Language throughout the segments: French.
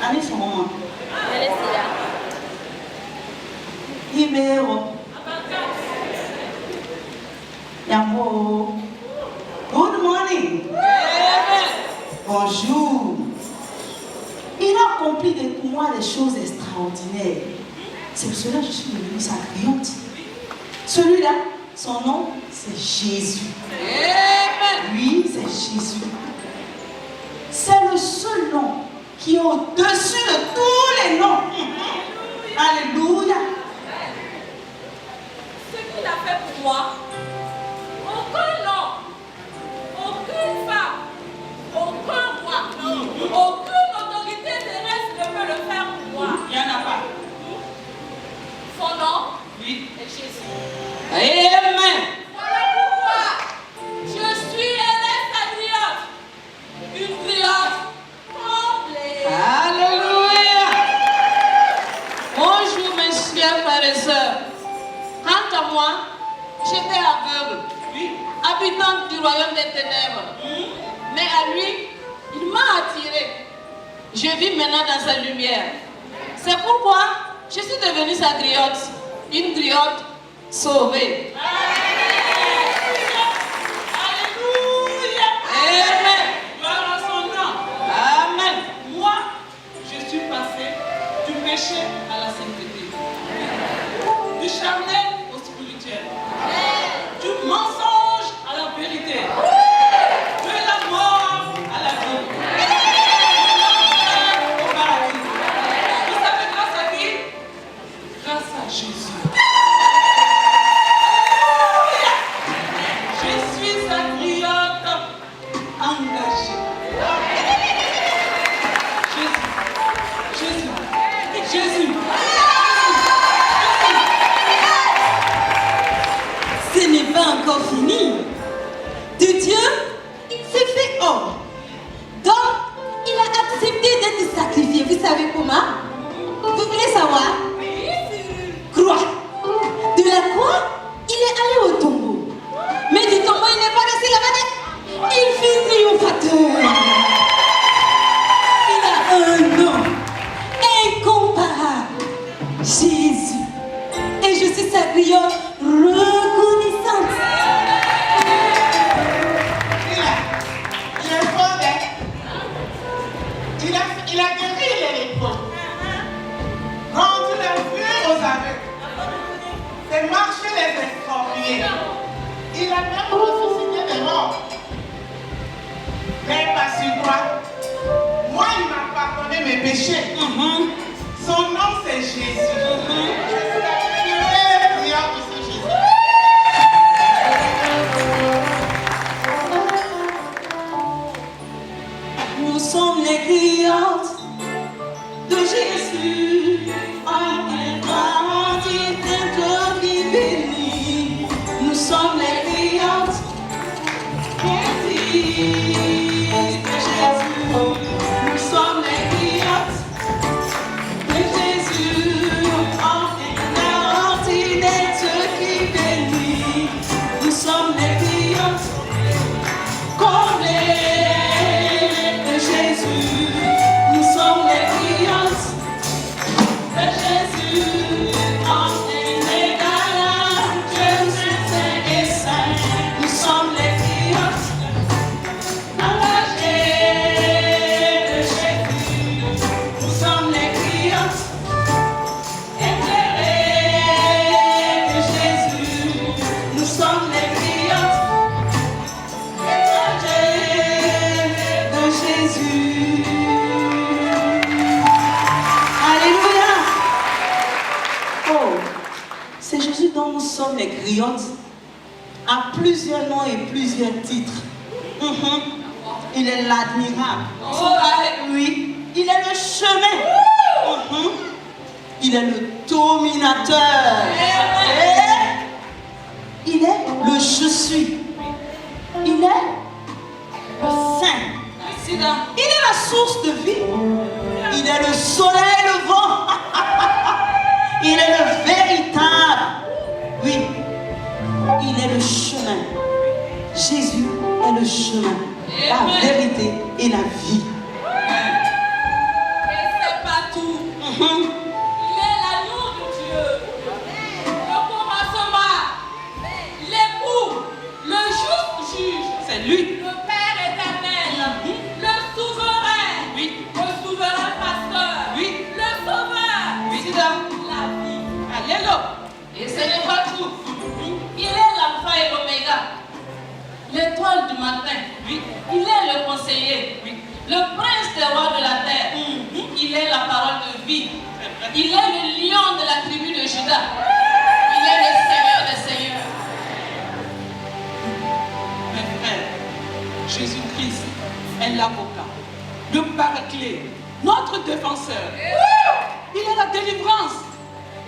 Allez, son moment. Elle est là. Numéro. Yambo. Good morning. Bonjour. Il a accompli pour moi des choses extraordinaires. C'est pour cela que je suis devenue sa cliente. Celui-là, son nom, c'est Jésus. Oui, c'est Jésus. C'est le seul nom qui est au-dessus de tous les noms. Alléluia. Ce qu'il a fait pour moi, aucun homme, aucune femme, aucun roi, aucune autorité terrestre ne peut le faire pour moi. Il n'y en a pas. Son nom Oui. est Jésus. Amen. Voilà pourquoi je suis Hélène Griotte. Une griotte complète. Alléluia. Bonjour mes chers frères et sœurs. Quant à moi, j'étais aveugle, habitante du royaume des ténèbres. Mais à lui, il m'a attiré. Je vis maintenant dans sa lumière. C'est pourquoi je suis devenue sa griotte, une griotte sauvée. Alléluia. Amen. Gloire à son nom. Amen. Moi, je suis passé du péché à la sainteté, du charnel au spirituel, du mensonge à la vérité, de la mort à la vie, de l'enfer au paradis. Vous savez grâce à qui? Grâce à Jésus. Je suis sa griotte engagée. Jésus. Ce n'est pas encore fini. De Dieu, il s'est fait homme. Donc, il a accepté d'être sacrifié. Vous savez comment? Vous voulez savoir? Croix. De la croix, il est allé au tombeau. Mais du tombeau, il n'est pas resté là-bas. Il fut triomphateur. Il a un nom incomparable. Jésus. Et je suis sa griotte reconnaissante. Il est fort, hein? Il a guéri les lépreux, rendu la vue aux aveugles, fait marcher les estropiés. Il a même ressuscité des morts. Mais pas sur croix. Moi, il m'a pardonné mes péchés. Son nom, c'est Jésus. Je suis la première prière de ce Jésus. Nous sommes les griottes de Jésus. En identité de vie bénie. Nous sommes les griottes de Jésus. Nous sommes les griottes de Jésus. En identité de vie bénie. Nous sommes les griottes comblées de Jésus. Nous sommes les griottes de Jésus. En inégalable, Dieu saint et saint. Nous sommes les griottes engagées de Jésus. Nous sommes les griottes éclairées de Jésus. Nous sommes les griottes de Jésus. Alléluia. Oh, c'est Jésus dont nous sommes les griottes, à plusieurs noms et plusieurs titres. Il est l'admirable. Oui, il est le chemin. Il est le dominateur. Et il est le je suis. Il est le saint. Il est la source de vie. Il est le soleil levant. Il est le véritable. Oui, il est le chemin. Jésus est le chemin, la vérité et la vie. Et c'est Il est l'agneau de Dieu. Le commencement, l'époux, le juste juge. C'est lui. Le Père éternel, le souverain, Oui. le souverain pasteur, Oui. le sauveur, Oui. la vie. Alléluia. Et ce n'est pas tout. Il est l'alpha et l'oméga, l'étoile du matin. Oui. Il est le conseiller, Oui. le prince des rois de la terre. Il est la parole de vie. Il est le lion de la tribu de Juda. Il est le Seigneur des seigneurs. Mes frères, Jésus-Christ est l'avocat, le paraclet, notre défenseur. Il est la délivrance.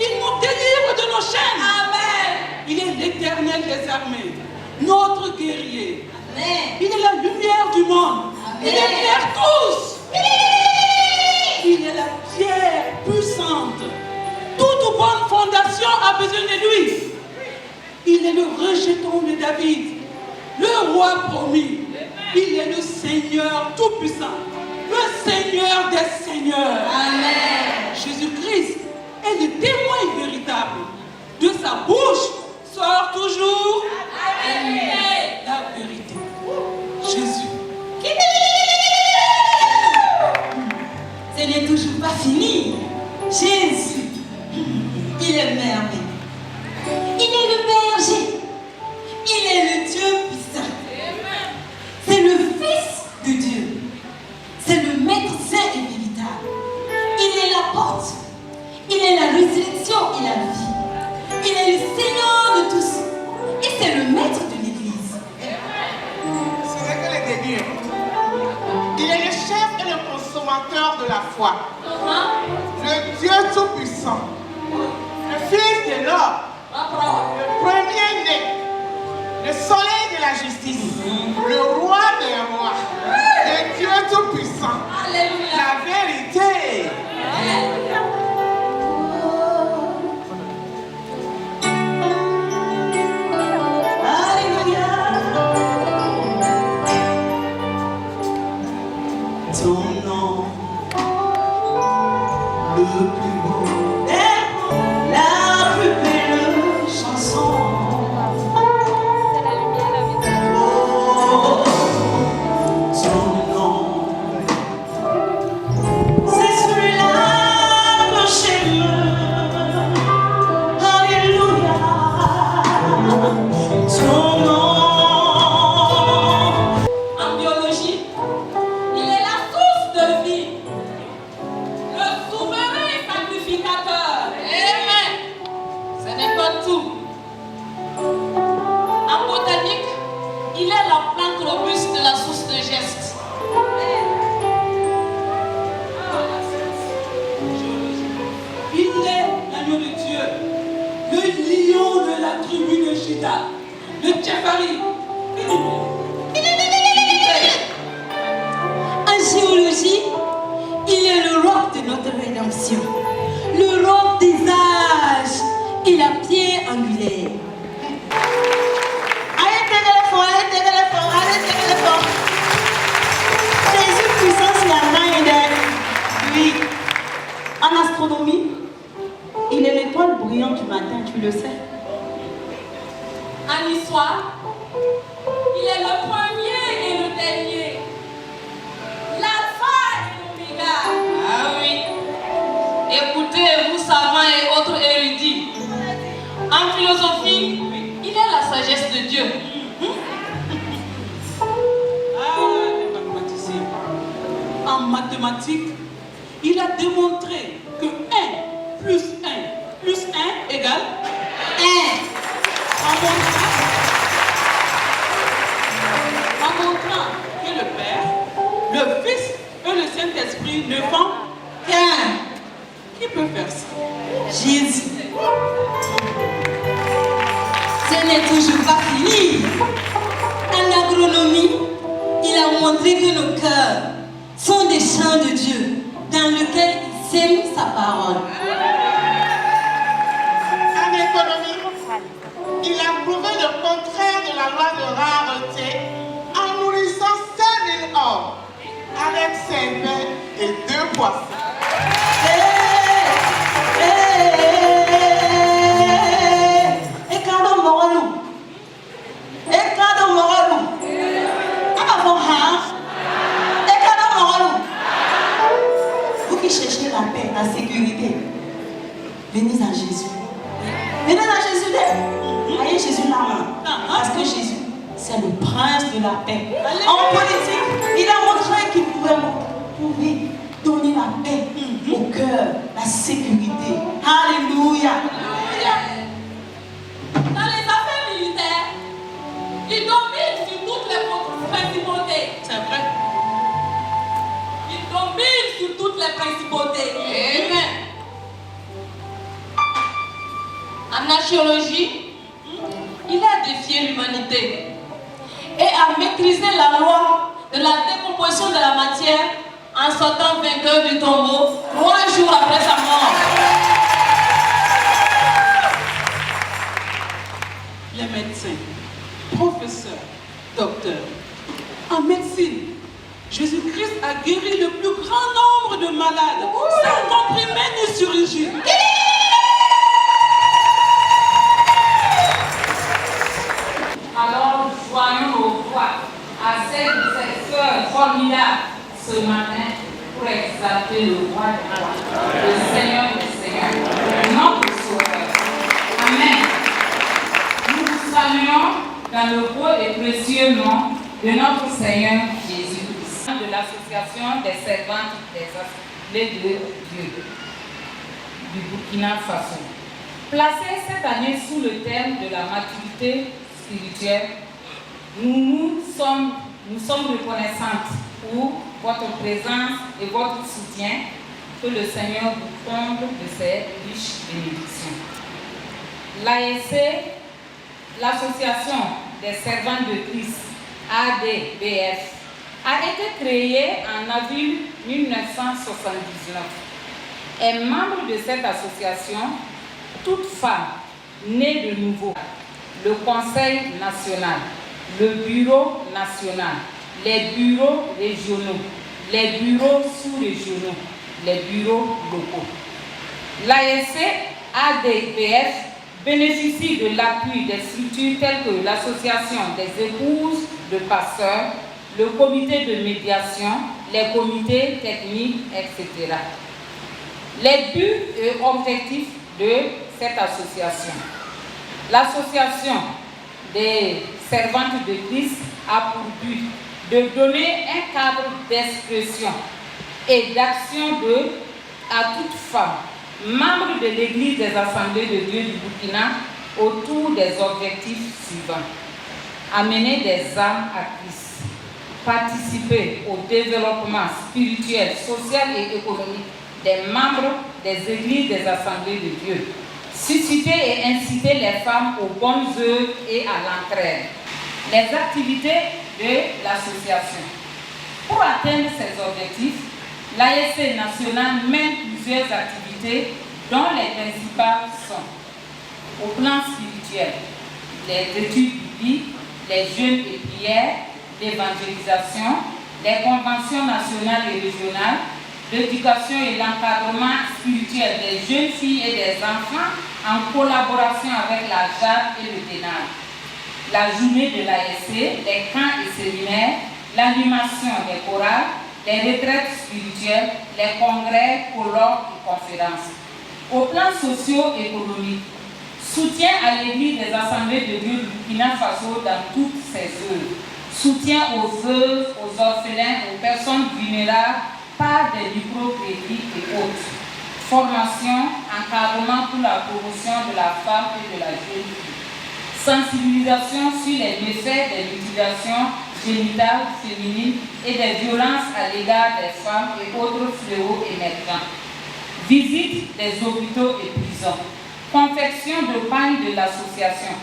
Il nous délivre de nos chaînes. Amen. Il est l'éternel des armées, notre guerrier. Amen. Il est la lumière du monde. Il éclaire tous. Il est la pierre puissante. Toute bonne fondation a besoin de lui. Il est le rejeton de David, le roi promis. Il est le Seigneur tout-puissant, le Seigneur des seigneurs. Amen. Jésus-Christ est le témoin véritable. De sa bouche sort toujours la vérité. Jésus. Ce n'est toujours pas fini. Jésus, il est merveilleux. Il est le berger. Il est le Dieu puissant. C'est le Fils de Dieu. C'est le Maître saint et véritable. Il est la porte. Il est la résurrection et la vie. Il est le Seigneur de tous. Et c'est le Maître de l'Église. Ce n'est que le début. Il est le chef et le consommateur de la foi. Le Dieu tout-puissant. Le Fils de l'homme. Le premier-né. Le soleil de la justice. Le roi des rois. Le Dieu tout-puissant. Alléluia. La vérité. Ton nom, le plus beau des mots, la plus belle chanson. Oh, ton nom, c'est celui-là que j'aime. Alléluia. Ton nom. En biologie, il est la source de vie, le souverain sacrificateur. Amen. Ce n'est pas tout. En botanique, il est la plante robuste de la source de geste. Il est l'agneau de Dieu, le lion de la tribu de Juda, le Tchefari. En géologie, il est le roc de notre rédemption, le roc des âges et la pierre angulaire. Arrêtez le fond, arrêtez le fond, arrêtez le fond. Jésus puissance la main de lui. En astronomie, il est l'étoile brillante du matin, tu le sais. En histoire, il est le premier et le dernier, l'alpha et l'oméga. Ah oui. Écoutez, vous savants et autres érudits. En philosophie, il est la sagesse de Dieu. Ah, les mathématiciens. En mathématiques, il a démontré que 1 plus 1 plus 1 égale 1. en montrant que le Père, le Fils et le Saint-Esprit ne font qu'un. Qui peut faire ça? Jésus. Ce n'est toujours pas fini. En agronomie, il a montré que nos cœurs sont des champs de Dieu dans lesquels il sème sa parole. En économie, il a prouvé le contraire de la loi de rareté en nourrissant 5000 hommes avec 5 pains et 2 poissons. qui cherchez la paix, la sécurité, venez à Jésus. Venez à Jésus. Voyez Jésus là. Parce que Jésus, c'est le prince de la paix. En politique, il a montré qu'il pouvait donner la paix au cœur, la sécurité. Alléluia. Dans les affaires militaires, il domine sur toutes les principautés. C'est vrai. Il domine sur toutes les principautés. Amen. En archéologie, il a défié l'humanité et a maîtrisé la loi de la décomposition de la matière en sortant vainqueur du tombeau 3 jours après sa mort. Les médecins, professeurs, docteurs, en médecine, Jésus-Christ a guéri le plus grand nombre de malades sans comprimé ni chirurgie. Alors, joignons nos voix à celles de ces sœurs formidables ce matin pour exalter le roi des rois, le Seigneur des seigneurs, notre Sauveur. Amen. Nous vous saluons dans le beau et précieux nom de notre Seigneur Jésus-Christ, de l'association des servantes des assemblées de Dieu du Burkina Faso. Placée cette année sous le thème de la maturité spirituelle, nous sommes reconnaissantes pour votre présence et votre soutien. Que le Seigneur vous comble de ses riches bénédictions. L'ASC, l'Association des servantes de Christ, ADBF, a été créée en avril 1979. Est membre de cette association toute femme née de nouveau. Le Conseil national, le Bureau national, les bureaux régionaux, les bureaux sous-régionaux, les bureaux locaux. L'ASC ADBF bénéficie de l'appui des structures telles que l'Association des épouses de pasteurs, le comité de médiation, les comités techniques, etc. Les buts et objectifs de cette association. L'association des servantes de Christ a pour but de donner un cadre d'expression et d'action à toute femme, membre de l'Église des Assemblées de Dieu du Burkina, autour des objectifs suivants. Amener des âmes à Christ, participer au développement spirituel, social et économique des membres des Églises des Assemblées de Dieu, susciter et inciter les femmes aux bonnes œuvres et à l'entraide. Les activités de l'association. Pour atteindre ces objectifs, l'ASC nationale mène plusieurs activités dont les principales sont au plan spirituel, les études bibliques, les jeûnes et prières, l'évangélisation, les conventions nationales et régionales, l'éducation et l'encadrement spirituel des jeunes filles et des enfants en collaboration avec la JAD et le TENAL. La journée de l'ASC, les camps et séminaires, l'animation des chorales, les retraites spirituelles, les congrès, colloques et conférences. Au plan socio-économique, soutien à l'Église des Assemblées de Dieu du Burkina Faso dans toutes ses œuvres, soutien aux veuves, aux orphelins, aux personnes vulnérables par des microcrédits et autres, formation, encadrement pour la promotion de la femme et de la jeune fille, sensibilisation sur les méfaits des mutilations génitales féminines et des violences à l'égard des femmes et autres fléaux émergents, visite des hôpitaux et prisons, confection de pagnes de l'association.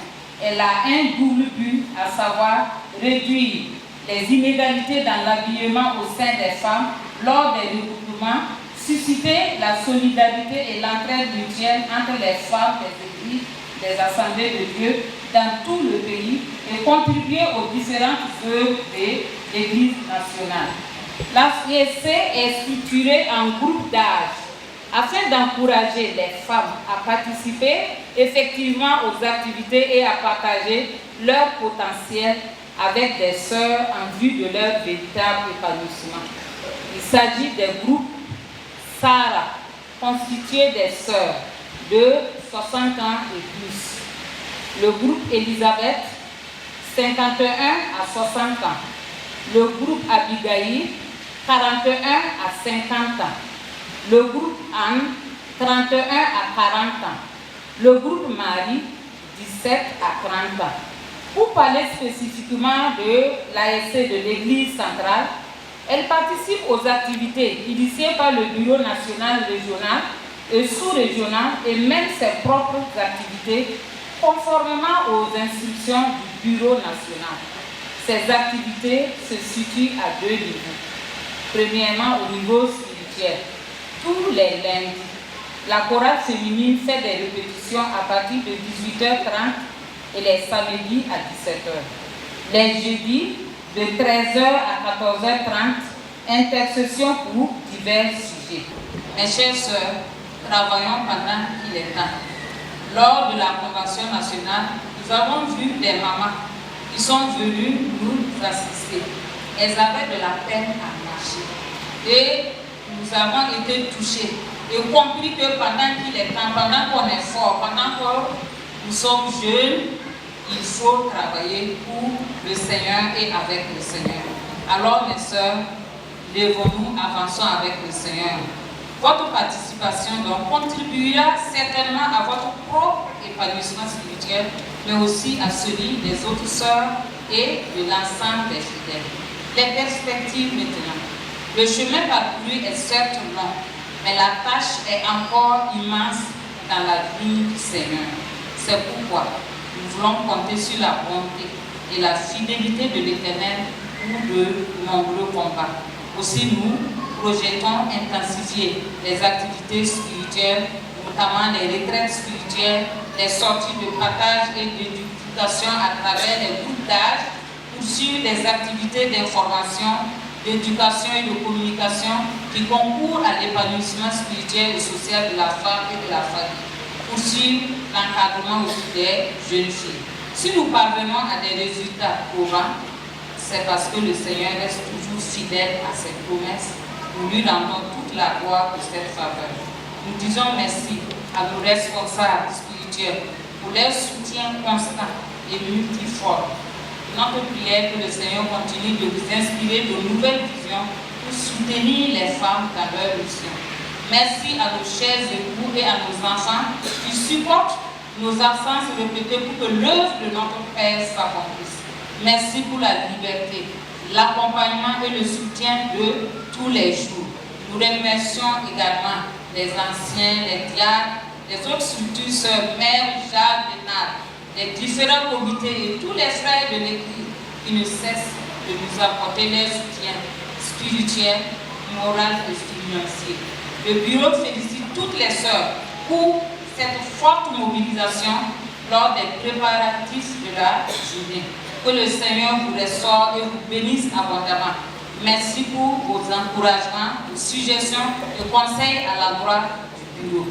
Elle a un double but, à savoir réduire les inégalités dans l'habillement au sein des femmes lors des regroupements, susciter la solidarité et l'entraide mutuelle entre les femmes des églises, des assemblées de Dieu dans tout le pays et contribuer aux différentes œuvres de l'Église nationale. L'ASC est structurée en groupes d'âge afin d'encourager les femmes à participer effectivement aux activités et à partager leur potentiel avec des sœurs en vue de leur véritable épanouissement. Il s'agit des groupes Sarah, constitué des sœurs de 60 ans et plus. Le groupe Élisabeth, 51 à 60 ans. Le groupe Abigail, 41 à 50 ans. Le groupe Anne, 31 à 40 ans. Le groupe Marie, 17 à 30 ans. Pour parler spécifiquement de l'ASC de l'Église centrale, elle participe aux activités initiées par le Bureau national, régional et sous-régional et mène ses propres activités conformément aux instructions du Bureau national. Ces activités se situent à 2 niveaux. Premièrement, au niveau spirituel. Tous les lundis, la chorale féminine fait des répétitions à partir de 18h30 et les samedis à 17h. Les jeudis, de 13h à 14h30, intercession pour divers sujets. Mes chères sœurs, travaillons pendant qu'il est temps. Lors de la Convention nationale, nous avons vu des mamans qui sont venues nous assister. Elles avaient de la peine à marcher. Et nous avons été touchés et compris que pendant qu'il est temps, pendant qu'on est fort, pendant que nous sommes jeunes, il faut travailler pour le Seigneur et avec le Seigneur. Alors mes sœurs, lèvons-nous, avançons avec le Seigneur. Votre participation donc contribuera certainement à votre propre épanouissement spirituel, mais aussi à celui des autres sœurs et de l'ensemble des fidèles. Les perspectives maintenant. Le chemin parcouru est certes long, mais la tâche est encore immense dans la vie du Seigneur. C'est pourquoi nous voulons compter sur la bonté et la fidélité de l'Éternel pour de nombreux combats. Aussi nous projetons intensifier les activités spirituelles, notamment les retraites spirituelles, les sorties de partage et d'éducation à travers les groupes d'âge, poursuivre des activités d'information, d'éducation et de communication qui concourent à l'épanouissement spirituel et social de la femme et de la famille. Poursuivre l'encadrement aussi des jeunes filles. Si nous parvenons à des résultats probants, c'est parce que le Seigneur reste toujours fidèle à ses promesses. Nous lui rendons toute la gloire pour cette faveur. Nous disons merci à nos responsables spirituels pour leur soutien constant et multiforme. Notre prière que le Seigneur continue de vous inspirer de nouvelles visions pour soutenir les femmes dans leur mission. Merci à nos chers époux et à nos enfants qui supportent nos absences répétées pour que l'œuvre de notre Père s'accomplisse. Merci pour la liberté, l'accompagnement et le soutien de tous les jours. Nous remercions également les anciens, les diacres, les autres structures, sœurs, mères, Jacques, Bénard, les différents comités et tous les frères de l'Église qui ne cessent de nous apporter leur soutien spirituel, moral et financier. Le bureau félicite toutes les sœurs pour cette forte mobilisation lors des préparatifs de la journée. Que le Seigneur vous restaure et vous bénisse abondamment. Merci pour vos encouragements, vos suggestions et conseils à la droite du bureau.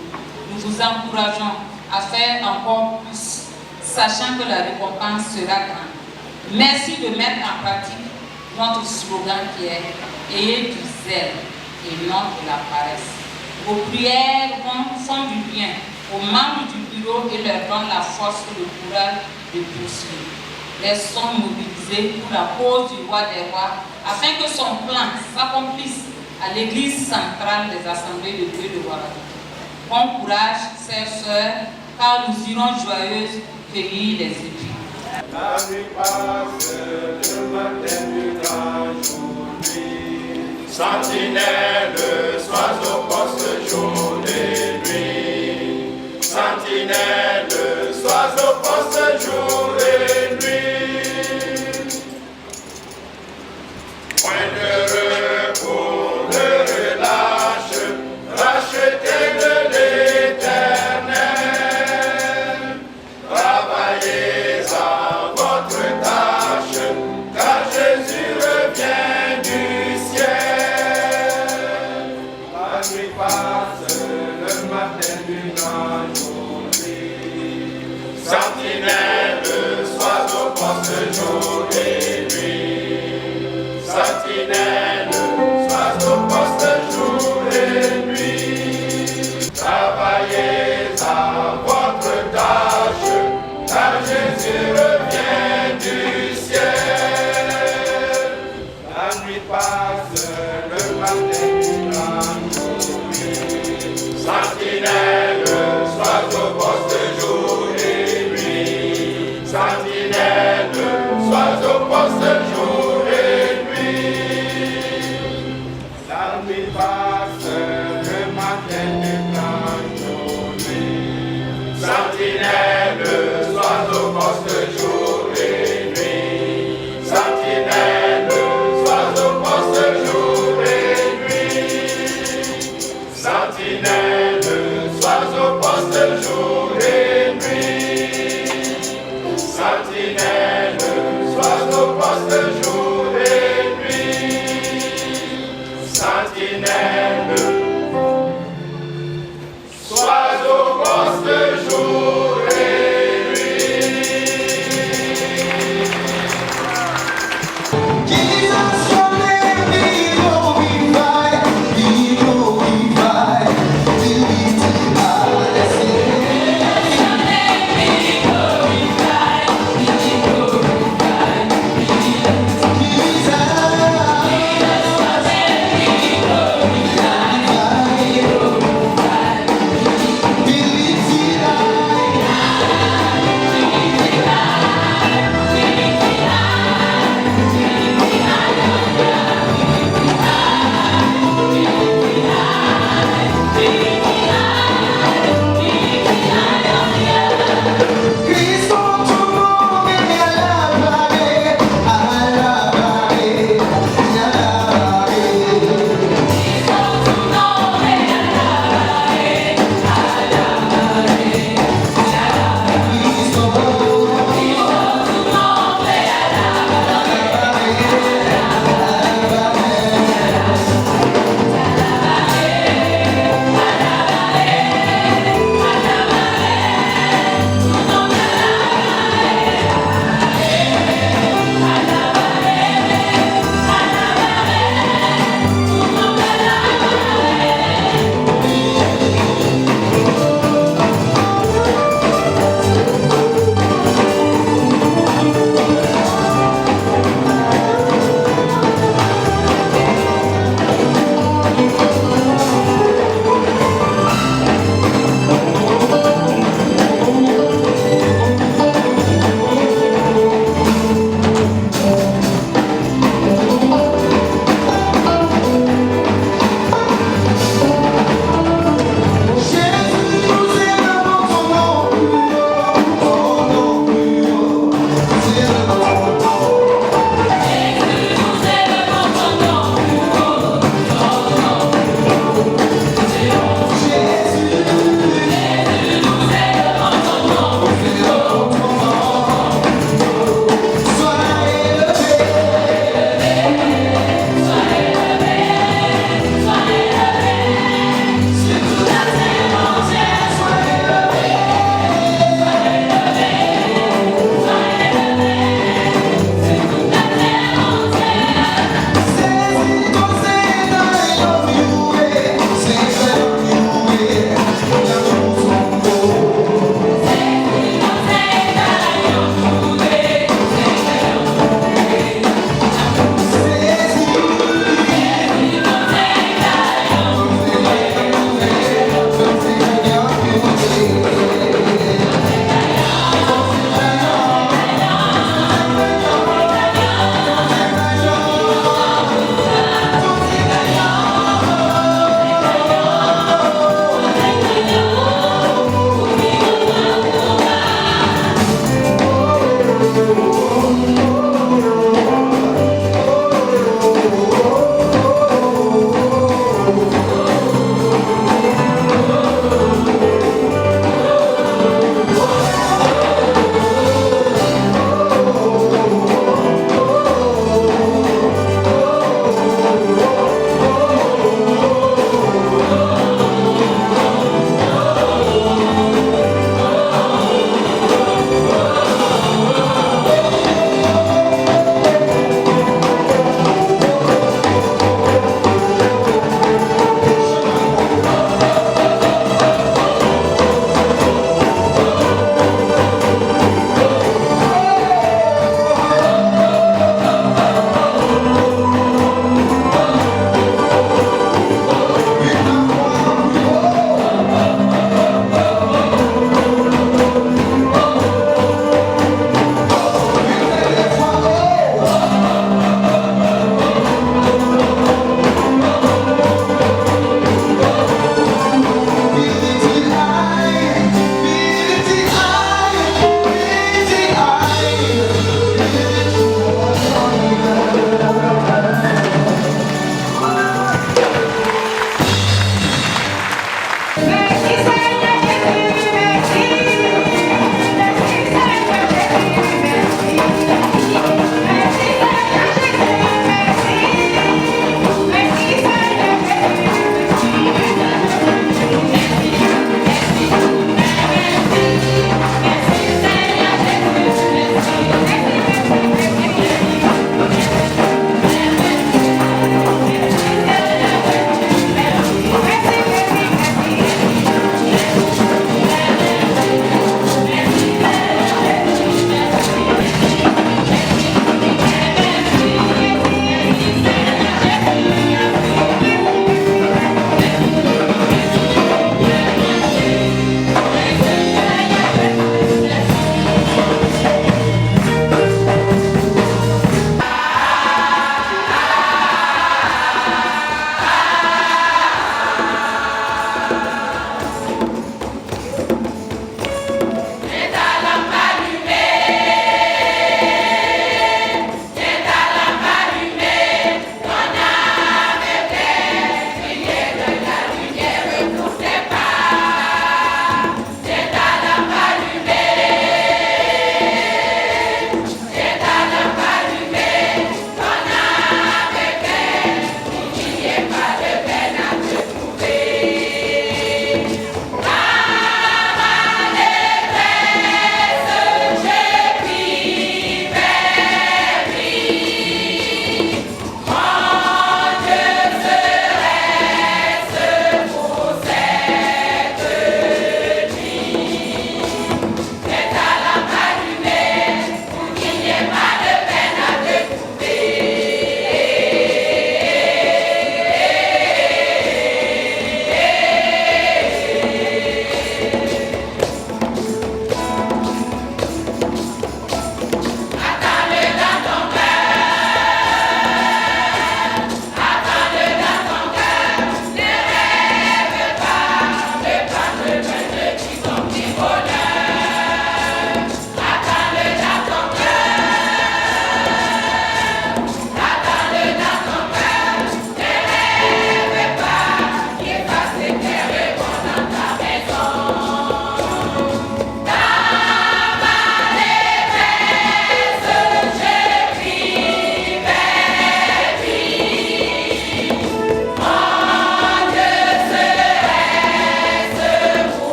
Nous vous encourageons à faire encore plus, sachant que la récompense sera grande. Merci de mettre en pratique notre slogan qui est « Ayez du zèle et non de la paresse ». Vos prières font du bien aux membres du bureau et leur donnent la force et le courage de poursuivre. Restons mobilisés pour la cause du roi des rois, afin que son plan s'accomplisse à l'église centrale des assemblées de Dieu de Ouagadougou. Bon courage, chers sœurs, car nous irons joyeuses cueillir les épis. La nuit passe, le matin du grand jour nuit. Sentinelle, sois au poste jour et nuit. Sentinelle, sois au poste jour et nuit. Point de repos, ne relâche, racheté de l'Éternel. Travaillez à votre tâche, car Jésus revient du ciel. La nuit passe, le matin du grand jour nuit. Sentinelle, sois au poste jour et nuit. Sentinelle, sois au poste jour et nuit. Sentinelle, sois au poste jour et nuit. Sentinelle, sois au poste jour et nuit. La nuit passe, le matin déclenche nos nuits. Sentinelle, sois au poste jour et nuit. Sentinelle, sois au poste jour et nuit. Sentinelle,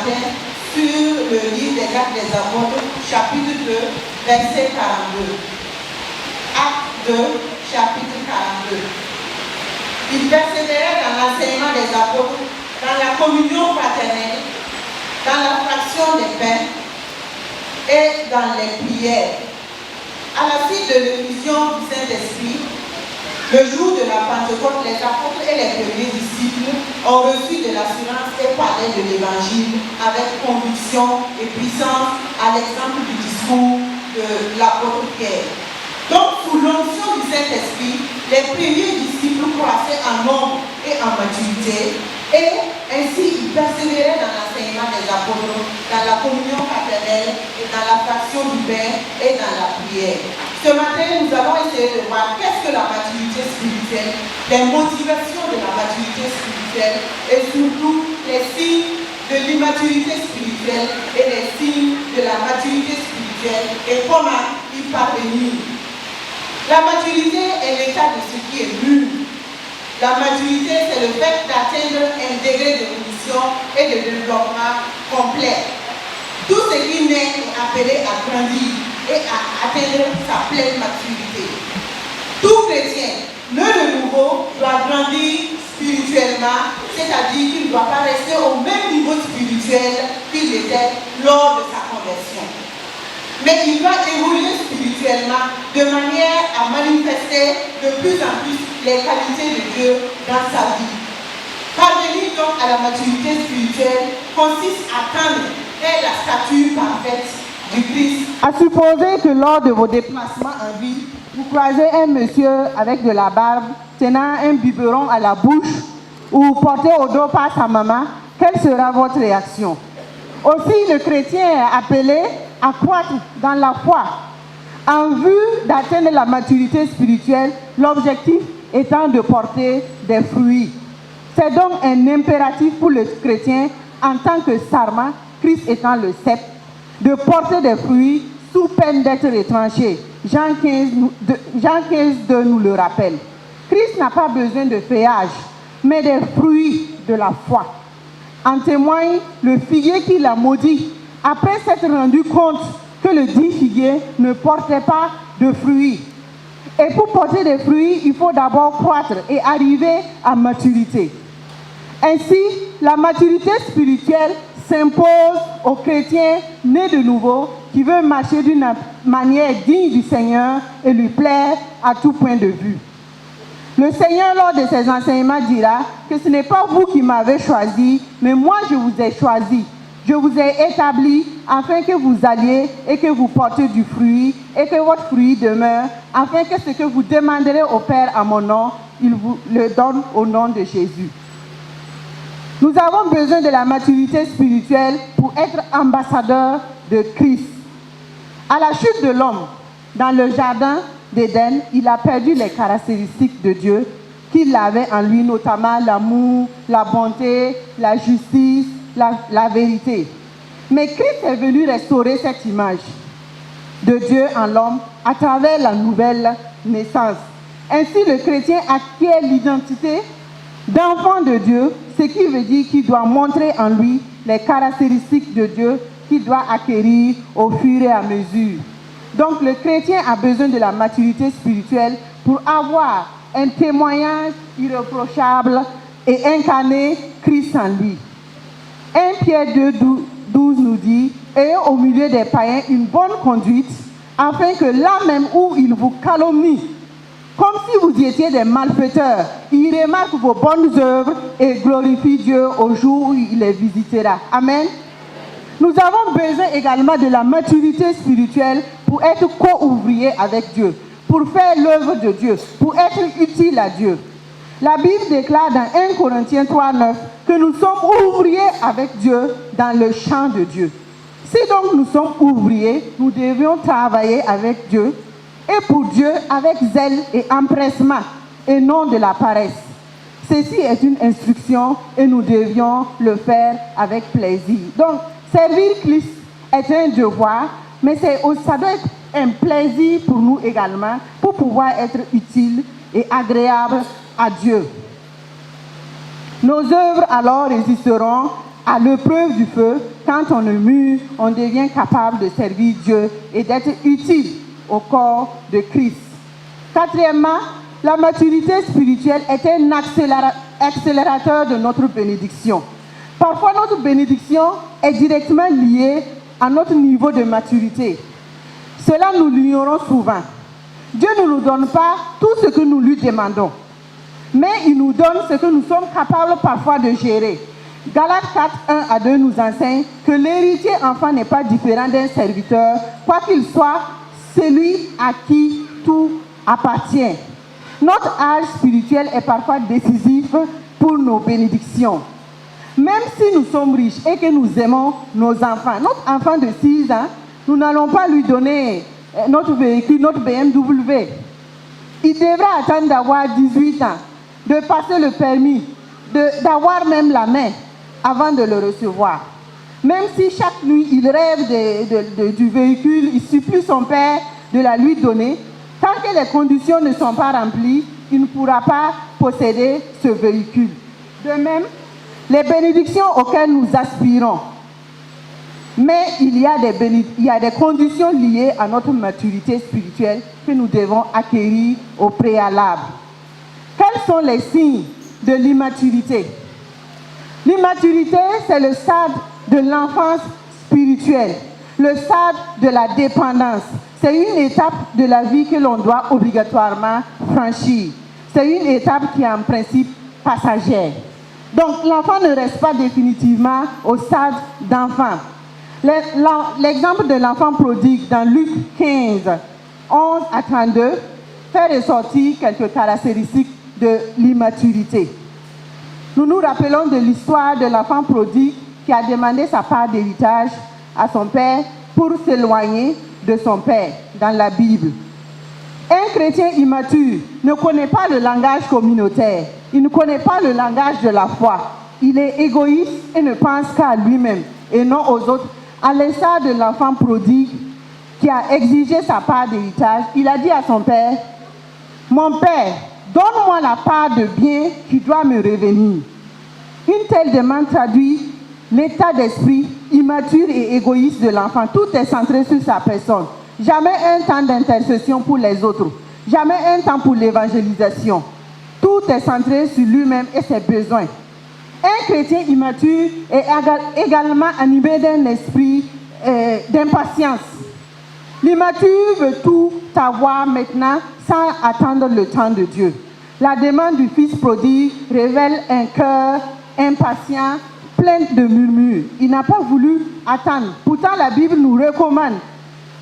matin sur le livre des Actes des Apôtres, chapitre 2, verset 42. Acte 2, chapitre 42. Il persévérait dans l'enseignement des apôtres, dans la communion fraternelle, dans la fraction des pains et dans les prières. À la suite de l'effusion du Saint-Esprit, le jour de la Pentecôte, les apôtres et les premiers disciples ont reçu de l'assurance et parlaient de l'Évangile avec conviction et puissance, à l'exemple du discours de l'apôtre Pierre. Donc, sous l'onction du Saint-Esprit, les premiers disciples croissaient en nombre et en maturité, et ainsi ils persévéraient dans l'enseignement des apôtres, dans la communion fraternelle, et dans la fraction du pain et dans la prière. Ce matin, nous allons essayer de voir qu'est-ce que la maturité spirituelle, les motivations de la maturité spirituelle, et surtout les signes de l'immaturité spirituelle et les signes de la maturité spirituelle, et comment y parvenir. La maturité est l'état de ce qui est mûr. La maturité, c'est le fait d'atteindre un degré d'évolution et de développement complet. Tout ce qui naît est appelé à grandir et à atteindre sa pleine maturité. Tout chrétien, né de nouveau, doit grandir spirituellement, c'est-à-dire qu'il ne doit pas rester au même niveau spirituel qu'il était lors de sa conversion. Mais il doit évoluer spirituellement de manière à manifester de plus en plus les qualités de Dieu dans sa vie. Parvenir donc à la maturité spirituelle consiste à atteindre la stature parfaite du Christ. À supposer que lors de vos déplacements en ville, vous croisez un monsieur avec de la barbe, tenant un biberon à la bouche ou porté au dos par sa maman, quelle sera votre réaction? Aussi, le chrétien est appelé à croître dans la foi en vue d'atteindre la maturité spirituelle, l'objectif étant de porter des fruits. C'est donc un impératif pour le chrétien en tant que sarment, Christ étant le cep, de porter des fruits sous peine d'être retranché. Jean 15:2 nous le rappelle. Christ n'a pas besoin de feuillage, mais des fruits de la foi. En témoigne le figuier qui l'a maudit, après s'être rendu compte que le dit figuier ne portait pas de fruits. Et pour porter des fruits, il faut d'abord croître et arriver à maturité. Ainsi, la maturité spirituelle s'impose aux chrétiens nés de nouveau qui veulent marcher d'une manière digne du Seigneur et lui plaire à tout point de vue. Le Seigneur, lors de ses enseignements, dira que ce n'est pas vous qui m'avez choisi, mais moi je vous ai choisi. Je vous ai établi afin que vous alliez et que vous portiez du fruit et que votre fruit demeure, afin que ce que vous demanderez au Père à mon nom, il vous le donne au nom de Jésus. Nous avons besoin de la maturité spirituelle pour être ambassadeurs de Christ. À la chute de l'homme, dans le jardin d'Éden, il a perdu les caractéristiques de Dieu qu'il avait en lui, notamment l'amour, la bonté, la justice, la vérité. Mais Christ est venu restaurer cette image de Dieu en l'homme à travers la nouvelle naissance. Ainsi, le chrétien acquiert l'identité d'enfant de Dieu, ce qui veut dire qu'il doit montrer en lui les caractéristiques de Dieu qu'il doit acquérir au fur et à mesure. Donc le chrétien a besoin de la maturité spirituelle pour avoir un témoignage irréprochable et incarner Christ en lui. 1 Pierre 2:12 nous dit « Ayez au milieu des païens une bonne conduite, afin que là même où ils vous calomnient, comme si vous étiez des malfaiteurs, ils remarquent vos bonnes œuvres et glorifient Dieu au jour où il les visitera. » Amen. Nous avons besoin également de la maturité spirituelle pour être co-ouvriers avec Dieu, pour faire l'œuvre de Dieu, pour être utile à Dieu. La Bible déclare dans 1 Corinthiens 3:9 que nous sommes ouvriers avec Dieu dans le champ de Dieu. Si donc nous sommes ouvriers, nous devions travailler avec Dieu et pour Dieu avec zèle et empressement et non de la paresse. Ceci est une instruction et nous devions le faire avec plaisir. Donc, servir Christ est un devoir, mais ça doit être un plaisir pour nous également, pour pouvoir être utile et agréable à Dieu. Nos œuvres alors résisteront à l'épreuve du feu, quand on est mûr, on devient capable de servir Dieu et d'être utile au corps de Christ. Quatrièmement, la maturité spirituelle est un accélérateur de notre bénédiction. Parfois, notre bénédiction est directement liée à notre niveau de maturité. Cela, nous l'ignorons souvent. Dieu ne nous donne pas tout ce que nous lui demandons, mais il nous donne ce que nous sommes capables parfois de gérer. Galates 4, 1 à 2 nous enseigne que l'héritier enfant n'est pas différent d'un serviteur, quoi qu'il soit celui à qui tout appartient. Notre âge spirituel est parfois décisif pour nos bénédictions. Même si nous sommes riches et que nous aimons nos enfants, notre enfant de 6 ans, nous n'allons pas lui donner notre véhicule, notre BMW. Il devra attendre d'avoir 18 ans, de passer le permis, d'avoir même la main avant de le recevoir. Même si chaque nuit il rêve du véhicule, il supplie son père de la lui donner, tant que les conditions ne sont pas remplies, il ne pourra pas posséder ce véhicule. De même, les bénédictions auxquelles nous aspirons, mais il y a des conditions liées à notre maturité spirituelle que nous devons acquérir au préalable. Quels sont les signes de l'immaturité? L'immaturité, c'est le stade de l'enfance spirituelle, le stade de la dépendance. C'est une étape de la vie que l'on doit obligatoirement franchir. C'est une étape qui est en principe passagère. Donc l'enfant ne reste pas définitivement au stade d'enfant. L'exemple de l'enfant prodigue dans Luc 15, 11 à 32 fait ressortir quelques caractéristiques de l'immaturité. Nous nous rappelons de l'histoire de l'enfant prodigue qui a demandé sa part d'héritage à son père pour s'éloigner de son père dans la Bible. Un chrétien immature ne connaît pas le langage communautaire, il ne connaît pas le langage de la foi. Il est égoïste et ne pense qu'à lui-même et non aux autres. À l'instar de l'enfant prodigue qui a exigé sa part d'héritage, il a dit à son père, « Mon père, donne-moi la part de bien qui doit me revenir. » Une telle demande traduit l'état d'esprit immature et égoïste de l'enfant. Tout est centré sur sa personne. Jamais un temps d'intercession pour les autres. Jamais un temps pour l'évangélisation. Tout est centré sur lui-même et ses besoins. Un chrétien immature est également animé d'un esprit d'impatience. L'immature veut tout avoir maintenant sans attendre le temps de Dieu. La demande du fils prodigue révèle un cœur impatient, plein de murmures. Il n'a pas voulu attendre. Pourtant, la Bible nous recommande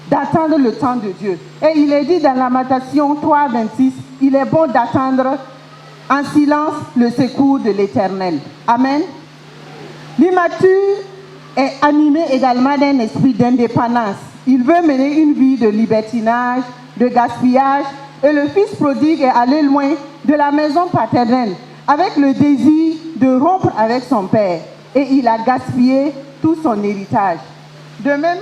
d'attendre le temps de Dieu. Et il est dit dans Lamentation 3, 26, il est bon d'attendre en silence le secours de l'Éternel. Amen. L'immature est animé également d'un esprit d'indépendance. Il veut mener une vie de libertinage, de gaspillage, et le fils prodigue est allé loin de la maison paternelle avec le désir de rompre avec son père, et il a gaspillé tout son héritage. De même,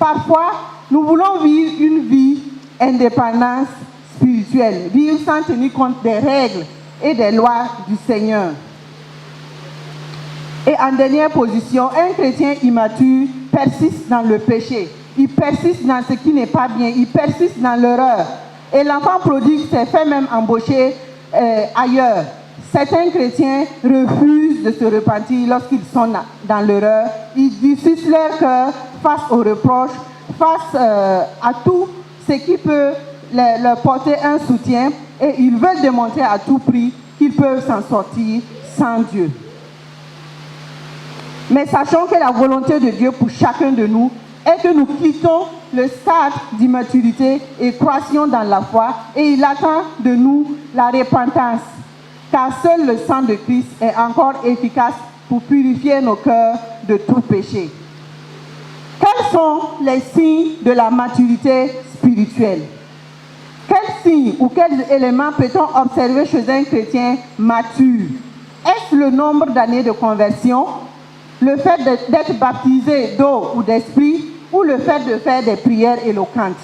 parfois, nous voulons vivre une vie indépendante spirituelle, vivre sans tenir compte des règles et des lois du Seigneur. Et en dernière position, un chrétien immature persiste dans le péché. Il persiste dans ce qui n'est pas bien. Il persiste dans l'erreur. Et l'enfant prodigue s'est fait même embaucher ailleurs. Certains chrétiens refusent de se repentir lorsqu'ils sont dans l'erreur. Ils dissucent leur cœur face aux reproches, face à tout ce qui peut leur porter un soutien. Et ils veulent démontrer à tout prix qu'ils peuvent s'en sortir sans Dieu. Mais sachons que la volonté de Dieu pour chacun de nous est que nous quittons le stade d'immaturité et croissions dans la foi, et il attend de nous la repentance, car seul le sang de Christ est encore efficace pour purifier nos cœurs de tout péché. Quels sont les signes de la maturité spirituelle? Quels signes ou quels éléments peut-on observer chez un chrétien mature? Est-ce le nombre d'années de conversion, le fait d'être baptisé d'eau ou d'esprit, ou le fait de faire des prières éloquentes?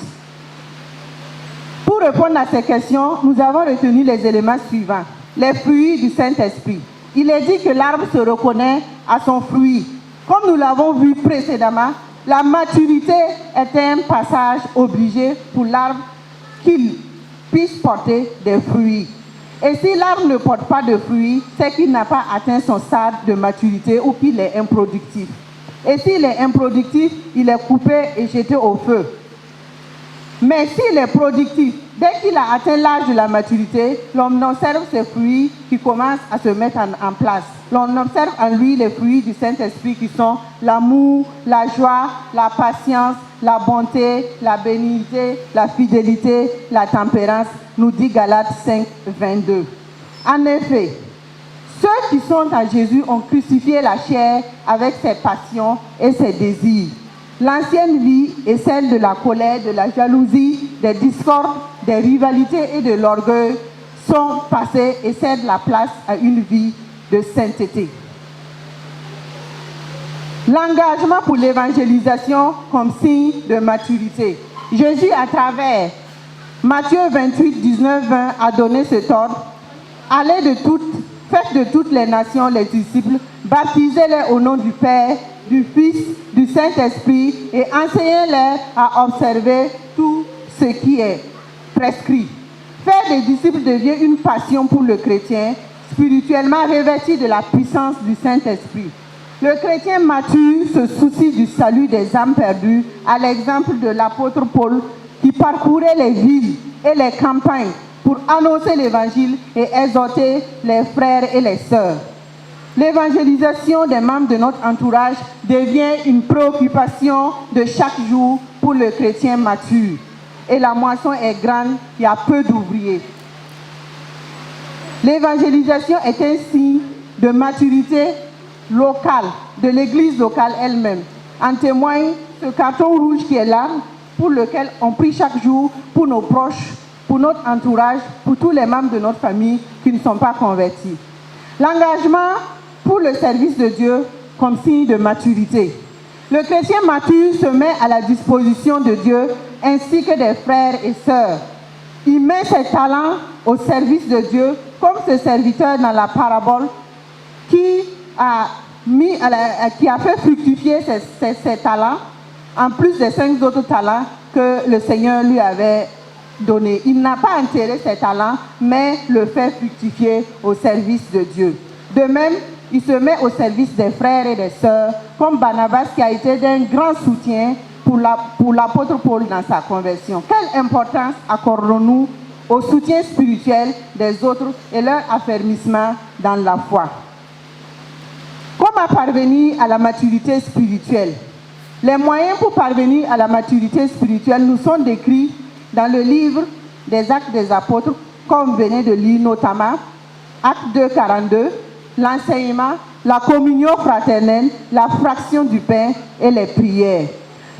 Pour répondre à ces questions, nous avons retenu les éléments suivants. Les fruits du Saint-Esprit. Il est dit que l'arbre se reconnaît à son fruit. Comme nous l'avons vu précédemment, la maturité est un passage obligé pour l'arbre qu'il puisse porter des fruits. Et si l'arbre ne porte pas de fruits, c'est qu'il n'a pas atteint son stade de maturité ou qu'il est improductif. Et s'il est improductif, il est coupé et jeté au feu. Mais s'il est productif, dès qu'il a atteint l'âge de la maturité, l'on observe ses fruits qui commencent à se mettre en place. L'on observe en lui les fruits du Saint-Esprit qui sont l'amour, la joie, la patience, la bonté, la bénignité, la fidélité, la tempérance, nous dit Galates 5, 22. En effet, ceux qui sont en Jésus ont crucifié la chair avec ses passions et ses désirs. L'ancienne vie est celle de la colère, de la jalousie, des discordes, des rivalités et de l'orgueil sont passées et cèdent la place à une vie de sainteté. L'engagement pour l'évangélisation comme signe de maturité. Jésus, à travers Matthieu 28, 19, 20, a donné cet ordre. Faites de toutes les nations les disciples, baptisez-les au nom du Père, du Fils, du Saint-Esprit et enseignez-les à observer tout ce qui est prescrit. Faire des disciples devient une passion pour le chrétien, spirituellement revêtu de la puissance du Saint-Esprit. Le chrétien mature se soucie du salut des âmes perdues, à l'exemple de l'apôtre Paul qui parcourait les villes et les campagnes pour annoncer l'évangile et exhorter les frères et les sœurs. L'évangélisation des membres de notre entourage devient une préoccupation de chaque jour pour le chrétien mature. Et la moisson est grande, il y a peu d'ouvriers. L'évangélisation est un signe de maturité locale, de l'église locale elle-même. En témoigne ce carton rouge qui est là, pour lequel on prie chaque jour pour nos proches, pour notre entourage, pour tous les membres de notre famille qui ne sont pas convertis. L'engagement pour le service de Dieu comme signe de maturité. Le chrétien mature se met à la disposition de Dieu ainsi que des frères et sœurs. Il met ses talents au service de Dieu comme ce serviteur dans la parabole qui a fait fructifier ses talents en plus des 5 autres talents que le Seigneur lui avait donnés. Il n'a pas enterré ses talents, mais le fait fructifier au service de Dieu. De même, il se met au service des frères et des sœurs, comme Barnabas qui a été d'un grand soutien pour l'apôtre Paul dans sa conversion. Quelle importance accordons-nous au soutien spirituel des autres et leur affermissement dans la foi? Comment parvenir à la maturité spirituelle? Les moyens pour parvenir à la maturité spirituelle nous sont décrits dans le livre des Actes des Apôtres, comme venez de lire notamment Actes 2, 42, l'enseignement, la communion fraternelle, la fraction du pain et les prières.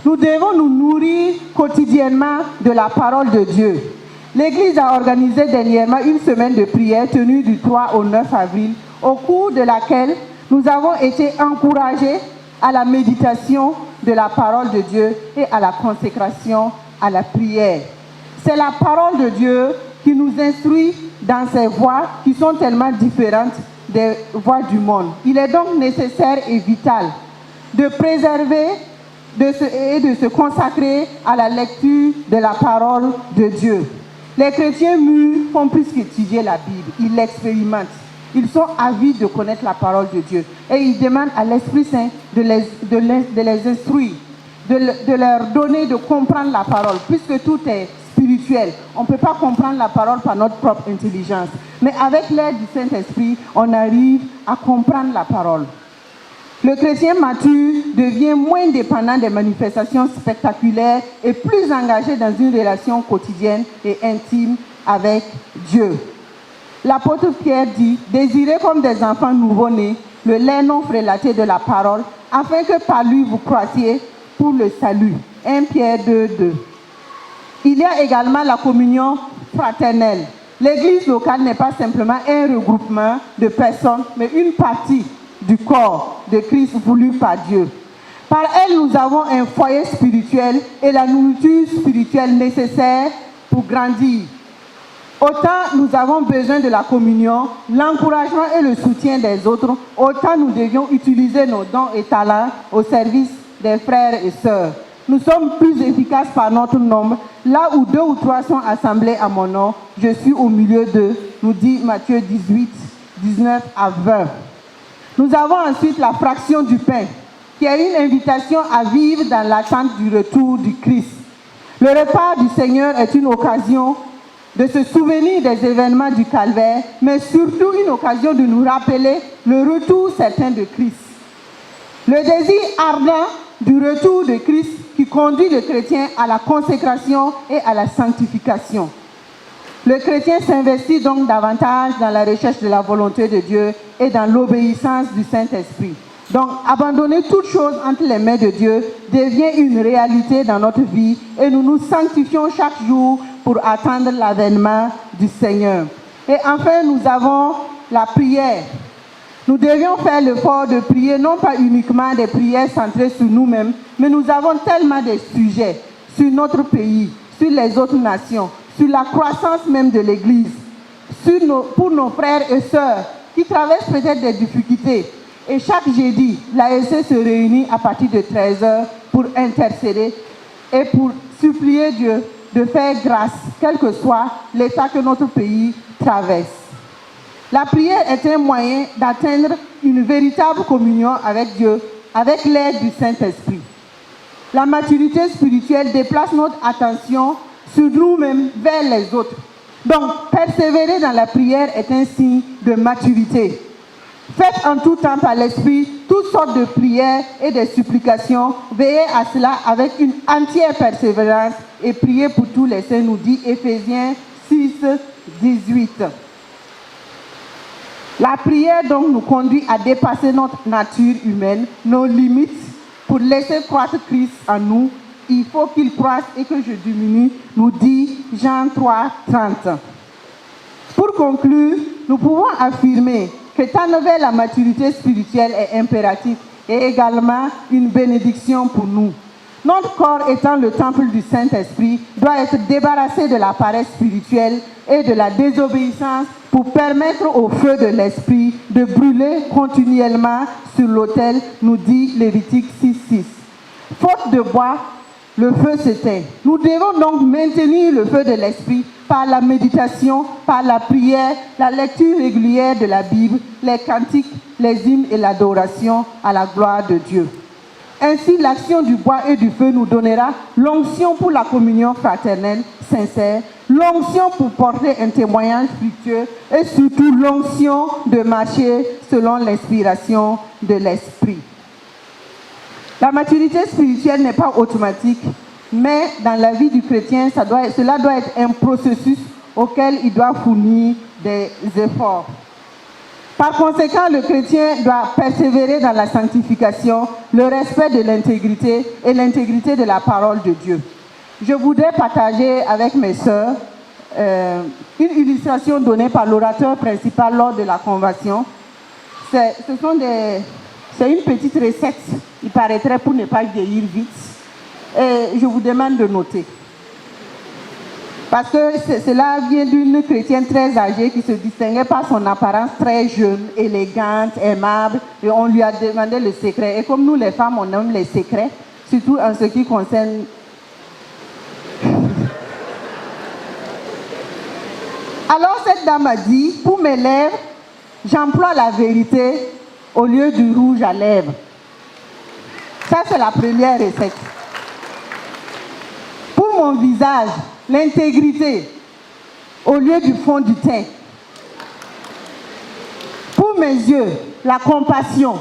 Nous devons nous nourrir quotidiennement de la parole de Dieu. L'Église a organisé dernièrement une semaine de prière tenue du 3 au 9 avril, au cours de laquelle nous avons été encouragés à la méditation de la parole de Dieu et à la consécration à la prière. C'est la parole de Dieu qui nous instruit dans ces voies qui sont tellement différentes des voies du monde. Il est donc nécessaire et vital de préserver et de se consacrer à la lecture de la parole de Dieu. Les chrétiens mûrs font plus qu'étudier la Bible, ils l'expérimentent. Ils sont avides de connaître la parole de Dieu. Et ils demandent à l'Esprit Saint de les instruire, de leur donner de comprendre la parole, puisque tout est spirituel. On ne peut pas comprendre la parole par notre propre intelligence. Mais avec l'aide du Saint-Esprit, on arrive à comprendre la parole. Le chrétien mature devient moins dépendant des manifestations spectaculaires et plus engagé dans une relation quotidienne et intime avec Dieu. L'apôtre Pierre dit « Désirez comme des enfants nouveau-nés le lait non frélaté de la parole, afin que par lui vous croissiez pour le salut. » 1 Pierre 2, 2. Il y a également la communion fraternelle. L'église locale n'est pas simplement un regroupement de personnes, mais une partie du corps de Christ voulu par Dieu. Par elle, nous avons un foyer spirituel et la nourriture spirituelle nécessaire pour grandir. Autant nous avons besoin de la communion, l'encouragement et le soutien des autres, autant nous devions utiliser nos dons et talents au service des frères et sœurs. Nous sommes plus efficaces par notre nombre. Là où 2 ou 3 sont assemblés à mon nom, je suis au milieu d'eux, nous dit Matthieu 18, 19 à 20. Nous avons ensuite la fraction du pain, qui est une invitation à vivre dans l'attente du retour du Christ. Le repas du Seigneur est une occasion de se souvenir des événements du calvaire, mais surtout une occasion de nous rappeler le retour certain de Christ. Le désir ardent du retour de Christ qui conduit le chrétien à la consécration et à la sanctification. Le chrétien s'investit donc davantage dans la recherche de la volonté de Dieu et dans l'obéissance du Saint-Esprit. Donc, abandonner toute chose entre les mains de Dieu devient une réalité dans notre vie et nous nous sanctifions chaque jour pour attendre l'avènement du Seigneur. Et enfin, nous avons la prière. Nous devions faire l'effort de prier, non pas uniquement des prières centrées sur nous-mêmes, mais nous avons tellement de sujets sur notre pays, sur les autres nations, sur la croissance même de l'Église, pour nos frères et sœurs qui traversent peut-être des difficultés. Et chaque jeudi, l'ASC se réunit à partir de 13h pour intercéder et pour supplier Dieu de faire grâce, quel que soit l'état que notre pays traverse. La prière est un moyen d'atteindre une véritable communion avec Dieu, avec l'aide du Saint-Esprit. La maturité spirituelle déplace notre attention sur nous-mêmes vers les autres. Donc, persévérer dans la prière est un signe de maturité. Faites en tout temps par l'Esprit toutes sortes de prières et de supplications. Veillez à cela avec une entière persévérance et priez pour tous les saints, nous dit Éphésiens 6, 18. La prière donc nous conduit à dépasser notre nature humaine, nos limites, pour laisser croître Christ en nous. Il faut qu'il croisse et que je diminue, nous dit Jean 3, 30. Pour conclure, nous pouvons affirmer que tendre vers la maturité spirituelle est impératif et également une bénédiction pour nous. Notre corps étant le temple du Saint-Esprit doit être débarrassé de la paresse spirituelle et de la désobéissance pour permettre au feu de l'Esprit de brûler continuellement sur l'autel, nous dit Lévitique 6.6. Faute de bois, le feu s'éteint. Nous devons donc maintenir le feu de l'Esprit par la méditation, par la prière, la lecture régulière de la Bible, les cantiques, les hymnes et l'adoration à la gloire de Dieu. Ainsi, l'action du bois et du feu nous donnera l'onction pour la communion fraternelle sincère, l'onction pour porter un témoignage fructueux et surtout l'onction de marcher selon l'inspiration de l'Esprit. La maturité spirituelle n'est pas automatique, mais dans la vie du chrétien, cela doit être un processus auquel il doit fournir des efforts. Par conséquent, le chrétien doit persévérer dans la sanctification, le respect de l'intégrité et l'intégrité de la parole de Dieu. Je voudrais partager avec mes sœurs une illustration donnée par l'orateur principal lors de la convention. C'est une petite recette, il paraîtrait, pour ne pas vieillir vite. Et je vous demande de noter. Parce que cela vient d'une chrétienne très âgée qui se distinguait par son apparence très jeune, élégante, aimable. Et on lui a demandé le secret. Et comme nous les femmes, on aime les secrets, surtout en ce qui concerne... Alors cette dame a dit, pour mes lèvres, j'emploie la vérité au lieu du rouge à lèvres. Ça, c'est la première recette. Pour mon visage, l'intégrité au lieu du fond du teint. Pour mes yeux, la compassion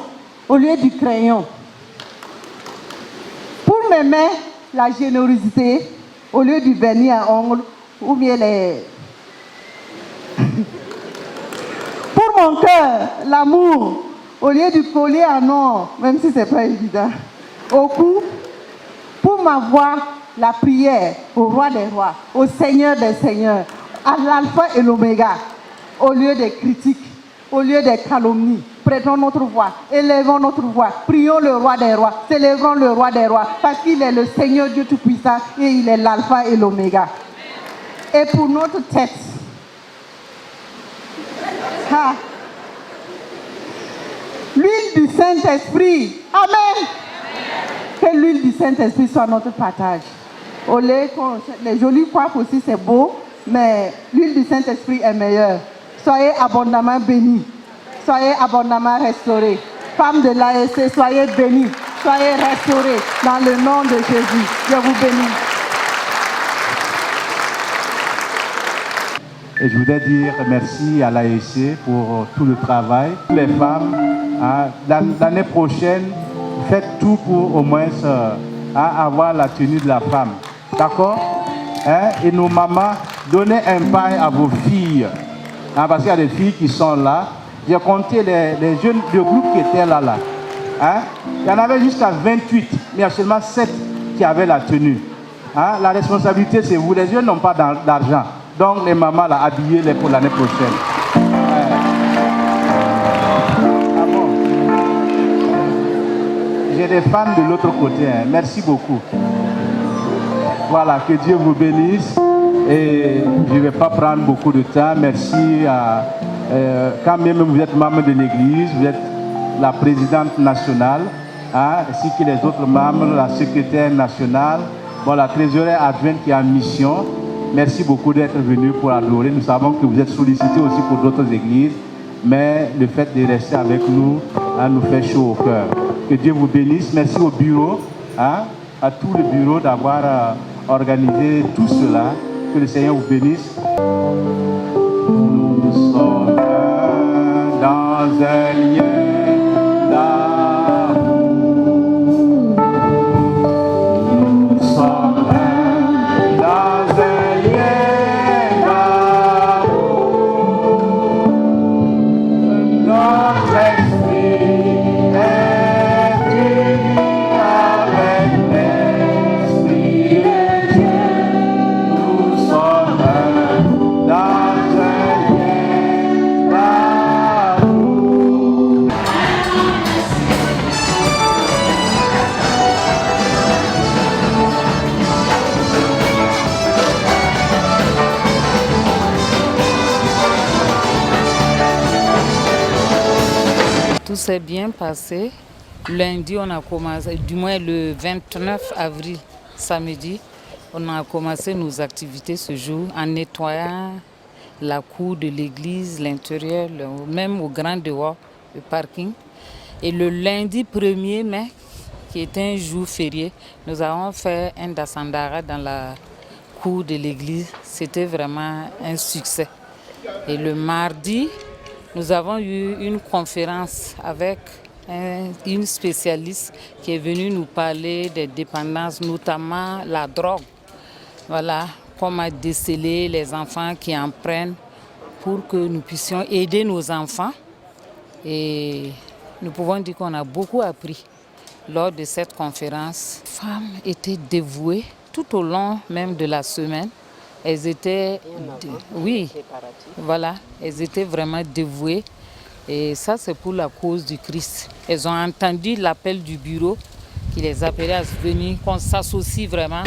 au lieu du crayon. Pour mes mains, la générosité au lieu du vernis à ongles ou bien les... Pour mon cœur, l'amour au lieu du collier en or, même si ce n'est pas évident. Au cou, pour ma voix, la prière au roi des rois, au Seigneur des seigneurs, à l'alpha et l'oméga, au lieu des critiques, au lieu des calomnies. Prêtons notre voix, élevons notre voix, prions le roi des rois, célébrons le roi des rois, parce qu'il est le Seigneur Dieu Tout-Puissant et il est l'alpha et l'oméga. Et pour notre tête, Ah. L'huile du Saint-Esprit. Amen. Que l'huile du Saint-Esprit soit notre partage. Les jolies coiffes aussi, c'est beau, mais l'huile du Saint-Esprit est meilleure. Soyez abondamment bénis. Soyez abondamment restaurés. Femmes de l'ASC, soyez bénis. Soyez restaurés dans le nom de Jésus. Je vous bénis. Et je voudrais dire merci à l'ASC pour tout le travail. Les femmes, l'année prochaine, faites tout pour au moins avoir la tenue de la femme. D'accord? Et nos mamans, donnez un pain à vos filles. Parce qu'il y a des filles qui sont là. J'ai compté les jeunes, le groupe qui était là. Il y en avait jusqu'à 28, mais il y a seulement 7 qui avaient la tenue. La responsabilité, c'est vous. Les jeunes n'ont pas d'argent. Donc les mamans, là, habillez-les pour l'année prochaine. J'ai des femmes de l'autre côté. Merci beaucoup. Voilà, que Dieu vous bénisse. Et je ne vais pas prendre beaucoup de temps. Merci à... quand même vous êtes membre de l'église, vous êtes la présidente nationale, ainsi que les autres membres, la secrétaire nationale, la trésorière adjointe qui est en mission. Merci beaucoup d'être venu pour adorer. Nous savons que vous êtes sollicités aussi pour d'autres églises, mais le fait de rester avec nous nous fait chaud au cœur. Que Dieu vous bénisse. Merci au bureau, à tout le bureau d'avoir organisé tout cela. Que le Seigneur vous bénisse. Nous sommes dans un lieu d'amour. Nous sommes dans un lieu d'amour. Notre esprit est uni avec l'esprit de Dieu. Nous sommes dans un lieu d'amour. Tout s'est bien passé. Lundi, on a commencé, du moins le 29 avril, samedi, on a commencé nos activités ce jour en nettoyant la cour de l'église, l'intérieur, même au grand dehors, le parking. Et le lundi 1er mai, qui était un jour férié, nous avons fait un dasandara dans la cour de l'église. C'était vraiment un succès. Et le mardi, nous avons eu une conférence avec une spécialiste qui est venue nous parler des dépendances, notamment la drogue. Voilà, comment déceler les enfants qui en prennent pour que nous puissions aider nos enfants. Et nous pouvons dire qu'on a beaucoup appris lors de cette conférence. Les femmes étaient dévouées tout au long même de la semaine. Elles étaient, elles étaient vraiment dévouées. Et ça, c'est pour la cause du Christ. Elles ont entendu l'appel du bureau qui les appelait à venir, qu'on s'associe vraiment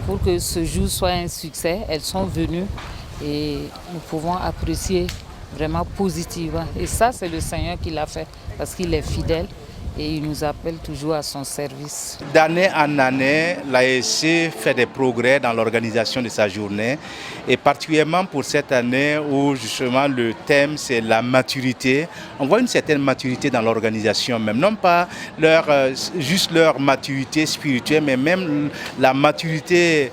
pour que ce jour soit un succès. Elles sont venues et nous pouvons apprécier vraiment positivement. Et ça, c'est le Seigneur qui l'a fait parce qu'il est fidèle. Et il nous appelle toujours à son service. D'année en année, l'ASC fait des progrès dans l'organisation de sa journée. Et particulièrement pour cette année où justement le thème c'est la maturité. On voit une certaine maturité dans l'organisation, même non pas juste leur maturité spirituelle, mais même la maturité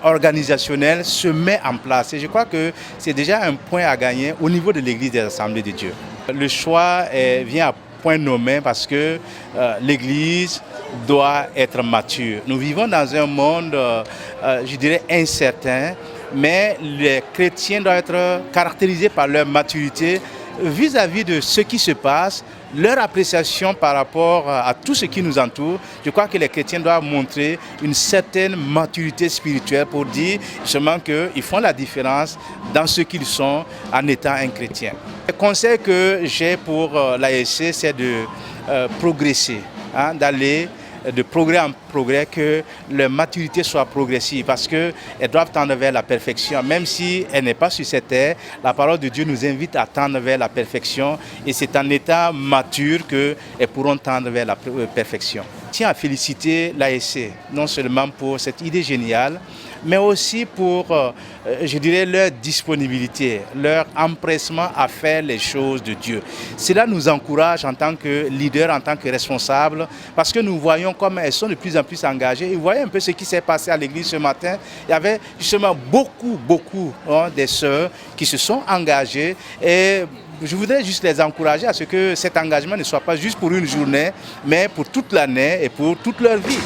organisationnelle se met en place. Et je crois que c'est déjà un point à gagner au niveau de l'Église des Assemblées de Dieu. Le choix vient à point nommé parce que l'Église doit être mature. Nous vivons dans un monde, je dirais, incertain, mais les chrétiens doivent être caractérisés par leur maturité vis-à-vis de ce qui se passe, leur appréciation par rapport à tout ce qui nous entoure. Je crois que les chrétiens doivent montrer une certaine maturité spirituelle pour dire justement qu'ils font la différence dans ce qu'ils sont en étant un chrétien. Le conseil que j'ai pour l'ASC, c'est de progresser, d'aller de progrès en progrès, que leur maturité soit progressive, parce qu'elles doivent tendre vers la perfection. Même si elle n'est pas sur cette terre, la parole de Dieu nous invite à tendre vers la perfection, et c'est en étant mature qu'elles pourront tendre vers la perfection. Je tiens à féliciter l'ASC, non seulement pour cette idée géniale, mais aussi pour, je dirais, leur disponibilité, leur empressement à faire les choses de Dieu. Cela nous encourage en tant que leaders, en tant que responsables, parce que nous voyons comme elles sont de plus en plus engagées. Et vous voyez un peu ce qui s'est passé à l'église ce matin. Il y avait justement beaucoup des sœurs qui se sont engagées, et je voudrais juste les encourager à ce que cet engagement ne soit pas juste pour une journée, mais pour toute l'année et pour toute leur vie.